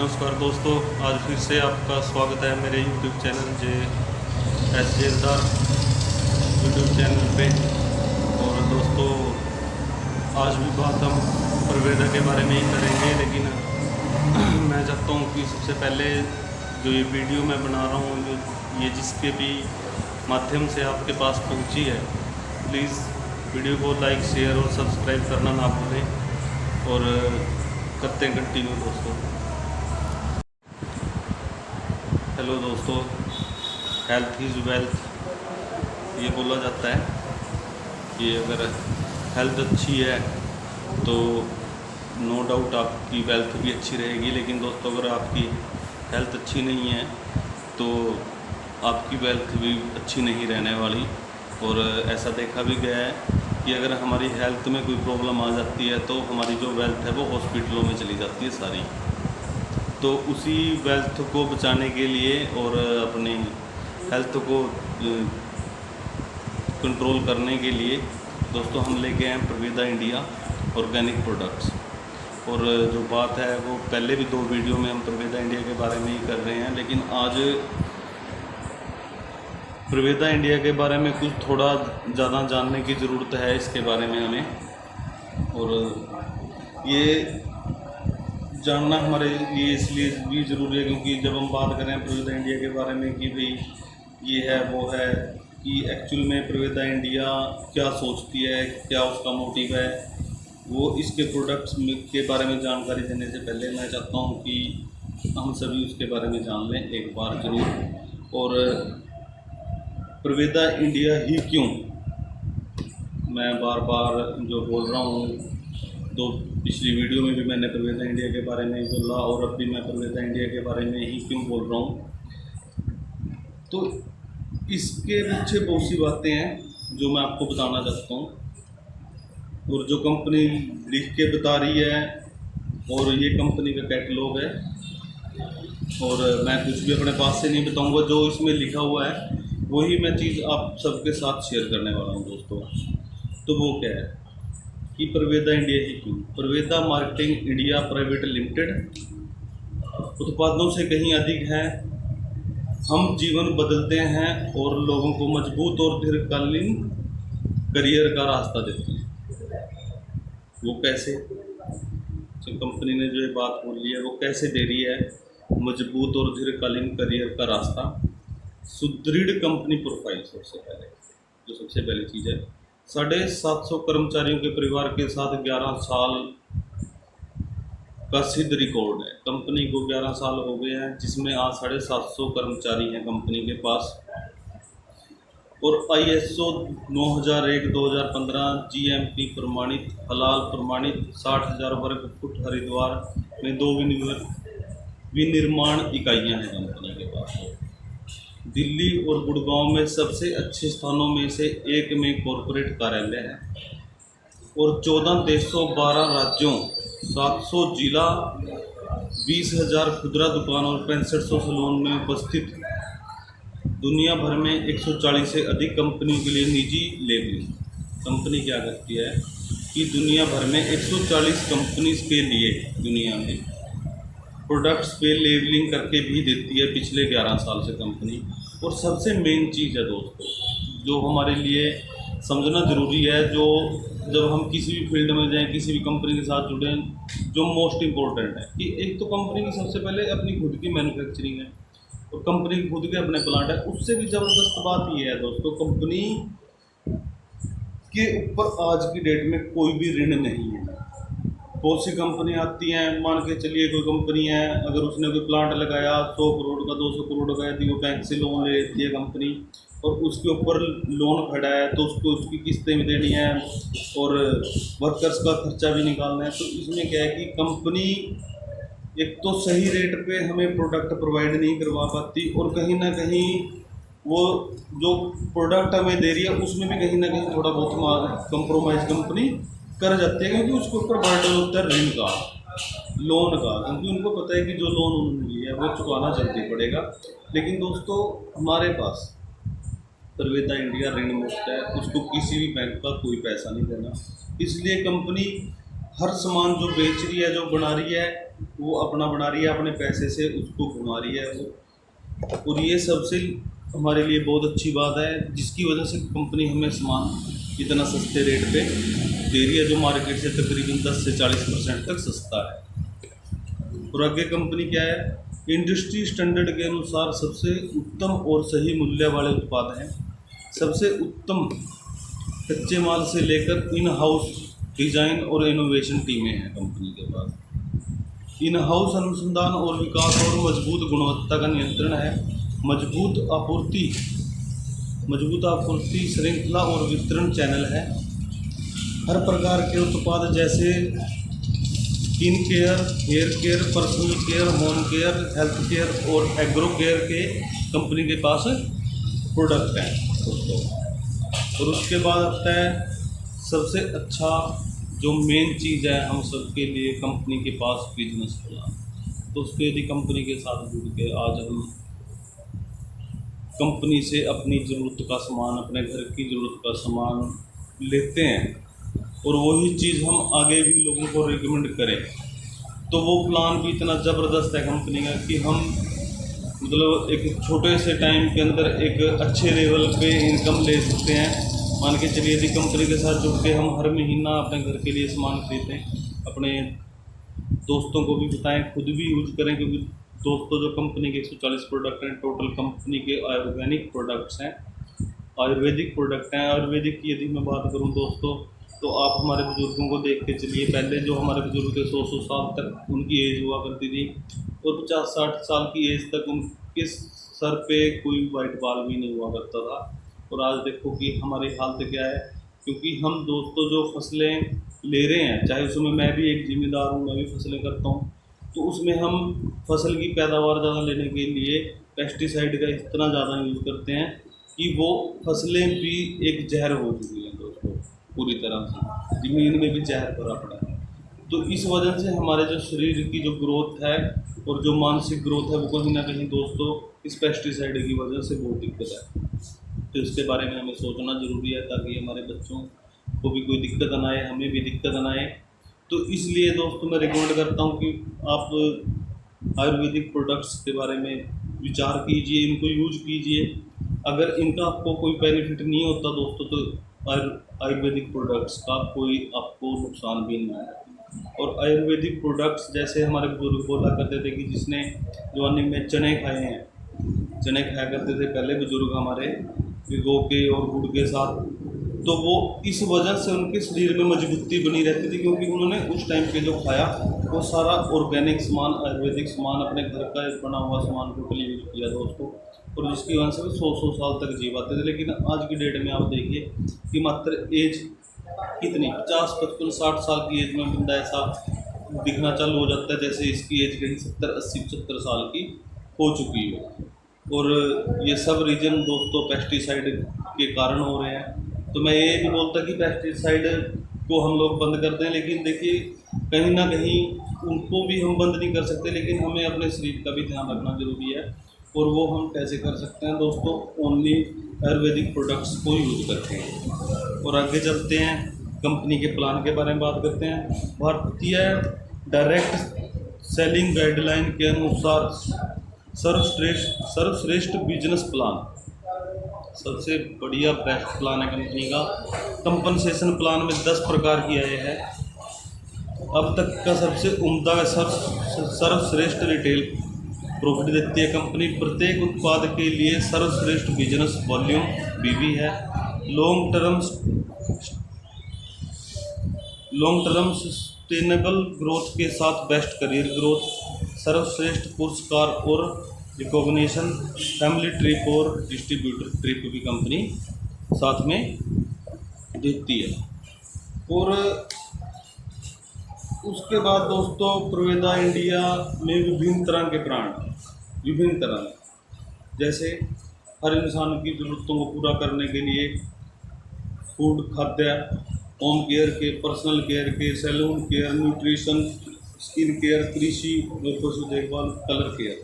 नमस्कार दोस्तों, आज फिर से आपका स्वागत है मेरे YouTube चैनल जेएसजेदार यूट्यूब चैनल पे। और दोस्तों, आज भी बात हम प्रवेदा के बारे में ही करेंगे, लेकिन मैं चाहता हूँ कि सबसे पहले जो ये वीडियो मैं बना रहा हूँ, ये जिसके भी माध्यम से आपके पास पहुँची है, प्लीज़ वीडियो को लाइक, शेयर और सब्सक्राइब करना ना भूलें। और करते हैं कंटिन्यू दोस्तों। हेलो दोस्तों, हेल्थ इज़ वेल्थ ये बोला जाता है कि अगर हेल्थ अच्छी है तो नो डाउट आपकी वेल्थ भी अच्छी रहेगी। लेकिन दोस्तों, अगर आपकी हेल्थ अच्छी नहीं है तो आपकी वेल्थ भी अच्छी नहीं रहने वाली। और ऐसा देखा भी गया है कि अगर हमारी हेल्थ में कोई प्रॉब्लम आ जाती है तो हमारी जो वेल्थ है वो हॉस्पिटलों में चली जाती है सारी। तो उसी वेल्थ को बचाने के लिए और अपनी हेल्थ को कंट्रोल करने के लिए दोस्तों हम लेके आए प्रवेदा इंडिया ऑर्गेनिक प्रोडक्ट्स। और जो बात है वो पहले भी 2 वीडियो में हम प्रवेदा इंडिया के बारे में ही कर रहे हैं, लेकिन आज प्रवेदा इंडिया के बारे में कुछ थोड़ा ज़्यादा जानने की ज़रूरत है इसके बारे में हमें। और ये जानना हमारे लिए इसलिए भी ज़रूरी है क्योंकि जब हम बात करें प्रवेदा इंडिया के बारे में कि भाई ये है वो है, कि एक्चुअल में प्रवेदा इंडिया क्या सोचती है, क्या उसका मोटिव है, वो इसके प्रोडक्ट्स के बारे में जानकारी देने से पहले मैं चाहता हूँ कि हम सभी उसके बारे में जान लें एक बार जरूर। और प्रवेदा इंडिया ही क्यों, मैं बार बार जो बोल रहा हूँ, तो पिछली वीडियो में भी मैंने प्रवेदा इंडिया के बारे में बोला और अब भी मैं प्रवेदा इंडिया के बारे में ही क्यों बोल रहा हूँ। तो इसके पीछे बहुत सी बातें हैं जो मैं आपको बताना चाहता हूँ। और जो कंपनी लिख के बता रही है, और ये कंपनी का कैटलॉग है, और मैं कुछ भी अपने पास से नहीं बताऊंगा, जो इसमें लिखा हुआ है वही मैं चीज़ आप सबके साथ शेयर करने वाला हूँ दोस्तों। तो वो क्या है कि प्रवेदा इंडिया ही क्यों। प्रवेदा मार्केटिंग इंडिया प्राइवेट लिमिटेड उत्पादों से कहीं अधिक है। हम जीवन बदलते हैं और लोगों को मजबूत और दीर्घकालीन करियर का रास्ता देते हैं। वो कैसे, जो कंपनी ने जो ये बात बोली है वो कैसे दे रही है, मजबूत और दीर्घकालीन करियर का रास्ता, सुदृढ़ कंपनी प्रोफाइल। सबसे पहली चीज़ है 750 कर्मचारियों के परिवार के साथ 11 साल का सिद्ध रिकॉर्ड है। कंपनी को 11 साल हो गए हैं, जिसमें आज 750 कर्मचारी हैं कंपनी के पास। और ISO 9001-2015 GMP प्रमाणित, हलाल प्रमाणित 60,000 वर्ग फुट हरिद्वार में 2 विनिर्माण इकाइयाँ हैं कंपनी के पास। दिल्ली और गुड़गांव में सबसे अच्छे स्थानों में से एक में कॉरपोरेट कार्यालय है। और 14 देशों, 12 राज्यों, 700 जिला, 20,000 खुदरा दुकान और 6500 सैलून में उपस्थित दुनिया भर में 140 से अधिक कंपनियों के लिए निजी लेबलिंग। कंपनी क्या करती है कि दुनिया भर में 140 कंपनीज के लिए दुनिया में प्रोडक्ट्स पे लेबलिंग करके भी देती है पिछले 11 साल से कंपनी। और सबसे मेन चीज़ है दोस्तों, जो हमारे लिए समझना ज़रूरी है, जो जब हम किसी भी फील्ड में जाएं, किसी भी कंपनी के साथ जुड़ें, जो मोस्ट इम्पोर्टेंट है कि एक तो कंपनी की सबसे पहले अपनी खुद की मैन्युफैक्चरिंग है और कंपनी की खुद के अपने प्लांट है। उससे भी ज़बरदस्त बात ये है दोस्तों, कंपनी के ऊपर आज की डेट में कोई भी ऋण नहीं है। बहुत सी कंपनी आती हैं, मान के चलिए कोई कंपनी है, अगर उसने कोई प्लांट लगाया 100 करोड़ का, 200 करोड़ का, यदि वो बैंक से लोन ले लेती है कंपनी और उसके ऊपर लोन खड़ा है तो उसको उसकी किस्तें भी देनी है और वर्कर्स का खर्चा भी निकालना है। तो इसमें क्या है कि कंपनी एक तो सही रेट पे हमें प्रोडक्ट प्रोवाइड नहीं करवा पाती, और कहीं ना कहीं वो जो प्रोडक्ट हमें दे रही है उसमें भी कहीं ना कहीं थोड़ा बहुत कंप्रोमाइज़ कंपनी कर जाते हैं, क्योंकि उसके ऊपर बर्डन होता है ऋण का, लोन का, क्योंकि उनको पता है कि जो लोन उन्होंने लिया है वो चुकाना जल्दी पड़ेगा। लेकिन दोस्तों, हमारे पास प्रवेदा इंडिया ऋण मुक्त है, उसको किसी भी बैंक का कोई पैसा नहीं देना। इसलिए कंपनी हर सामान जो बेच रही है, जो बना रही है, वो अपना बना रही है, अपने पैसे से उसको घुमा रही है वो। और ये सबसे हमारे लिए बहुत अच्छी बात है, जिसकी वजह से कंपनी हमें सामान इतना सस्ते रेट पे दे रही है, जो मार्केट से तकरीबन 10 से 40% तक सस्ता है। और आगे कंपनी क्या है, इंडस्ट्री स्टैंडर्ड के अनुसार सबसे उत्तम और सही मूल्य वाले उत्पाद हैं। सबसे उत्तम कच्चे माल से लेकर इन हाउस डिज़ाइन और इनोवेशन टीमें हैं कंपनी के पास। इन हाउस अनुसंधान और विकास और मजबूत गुणवत्ता का नियंत्रण है। मजबूत आपूर्ति श्रृंखला और वितरण चैनल है। हर प्रकार के उत्पाद जैसे skin care, hair care, personal care, home care, health care और एग्रो केयर के कंपनी के पास प्रोडक्ट हैं दोस्तों। और उसके बाद आता है सबसे अच्छा जो मेन चीज़ है हम सबके लिए, कंपनी के पास बिजनेस प्लान। दोस्तों यदि कंपनी के साथ जुड़ के आज हम कंपनी से अपनी ज़रूरत का सामान, अपने घर की ज़रूरत का सामान लेते हैं और वही चीज़ हम आगे भी लोगों को रिकमेंड करें, तो वो प्लान भी इतना ज़बरदस्त है कंपनी का कि हम मतलब एक छोटे से टाइम के अंदर एक अच्छे लेवल पे इनकम ले सकते हैं। मान के चलिए यदि कंपनी के साथ जुड़ के हम हर महीना अपने घर के लिए सामान खरीदें, अपने दोस्तों को भी बताएं, खुद भी यूज करें, क्योंकि दोस्तों जो कंपनी के 140 प्रोडक्ट हैं, टोटल कंपनी के ऑर्गेनिक प्रोडक्ट्स हैं, आयुर्वेदिक प्रोडक्ट हैं। आयुर्वेदिक की यदि मैं बात करूं दोस्तों, तो आप हमारे बुज़ुर्गों को देख के चलिए, पहले जो हमारे बुज़ुर्ग थे 100 साल तक उनकी एज हुआ करती थी, और 50-60 साल की एज तक उनके सर पे कोई वाइट बाल भी नहीं हुआ करता था। और आज देखो कि हमारी हालत क्या है, क्योंकि हम दोस्तों जो फसलें ले रहे हैं, चाहे उसमें मैं भी एक जिम्मेदार हूँ, मैं भी फसलें करता हूँ, तो उसमें हम फसल की पैदावार ज़्यादा लेने के लिए पेस्टिसाइड का इतना ज़्यादा यूज़ करते हैं कि वो फसलें भी एक जहर हो चुकी हैं दोस्तों, पूरी तरह से ज़मीन में भी जहर भरा पड़ा है। तो इस वजह से हमारे जो शरीर की जो ग्रोथ है और जो मानसिक ग्रोथ है, वो कहीं ना कहीं दोस्तों इस पेस्टिसाइड की वजह से बहुत दिक्कत है। तो इसके बारे में हमें सोचना ज़रूरी है, ताकि हमारे बच्चों को भी कोई दिक्कत ना आए, हमें भी दिक्कत ना आए। तो इसलिए दोस्तों मैं रिकमेंड करता हूँ कि आप आयुर्वेदिक प्रोडक्ट्स के बारे में विचार कीजिए, इनको यूज कीजिए। अगर इनका आपको कोई बेनिफिट नहीं होता दोस्तों, तो आयुर्वेदिक प्रोडक्ट्स का कोई आपको नुकसान भी नहीं है। और आयुर्वेदिक प्रोडक्ट्स जैसे हमारे बुजुर्ग बोला करते थे कि जिसने जवानी में चने खाए हैं, चने खाया करते थे पहले बुजुर्ग हमारे, भिगो के और गुड़ के साथ, तो वो इस वजह से उनके शरीर में मजबूती बनी रहती थी, क्योंकि उन्होंने उस टाइम पे जो खाया वो सारा ऑर्गेनिक सामान, आयुर्वेदिक सामान, अपने घर का बना हुआ सामान टोटली यूज किया दोस्तों, और जिसकी वजह से 100 साल तक जी पाते थे। लेकिन आज की डेट में आप देखिए कि मात्र एज कितनी 50, 55, 60 साल की एज में बंदा ऐसा दिखना चालू हो जाता है जैसे इसकी एज कहीं 70, 80, 75 साल की हो चुकी है। और ये सब रीजन दोस्तों पेस्टिसाइड के कारण हो रहे हैं। तो मैं ये नहीं बोलता कि पेस्टिसाइड को हम लोग बंद कर दें, लेकिन देखिए कहीं ना कहीं उनको भी हम बंद नहीं कर सकते, लेकिन हमें अपने शरीर का भी ध्यान रखना ज़रूरी है। और वो हम कैसे कर सकते हैं दोस्तों, ओनली आयुर्वेदिक प्रोडक्ट्स को यूज़ करते हैं। और आगे चलते हैं, कंपनी के प्लान के बारे में बात करते हैं। भारतीय डायरेक्ट सेलिंग गाइडलाइन के अनुसार सर्वश्रेष्ठ बिजनेस प्लान, सबसे बढ़िया बेस्ट प्लान है कंपनी का। कंपनसेशन प्लान में 10 प्रकार की आए हैं। अब तक का सबसे उम्दा सर्वश्रेष्ठ रिटेल प्रॉफिट देती है कंपनी। प्रत्येक उत्पाद के लिए सर्वश्रेष्ठ बिजनेस वॉल्यूम BV है। लॉन्ग टर्म सस्टेनेबल ग्रोथ के साथ बेस्ट करियर ग्रोथ, सर्वश्रेष्ठ पुरस्कार और रिकॉग्निशन, फैमिली ट्रिप और डिस्ट्रीब्यूटर ट्रिप भी कंपनी साथ में देती है। और उसके बाद दोस्तों प्रवेदा इंडिया में विभिन्न तरह के ब्रांड, विभिन्न तरह, जैसे हर इंसान की ज़रूरतों को पूरा करने के लिए फूड, खाद्य, होम केयर के, पर्सनल केयर के, salon care, nutrition, skin care, कृषि और पशु देखभाल, कलर केयर।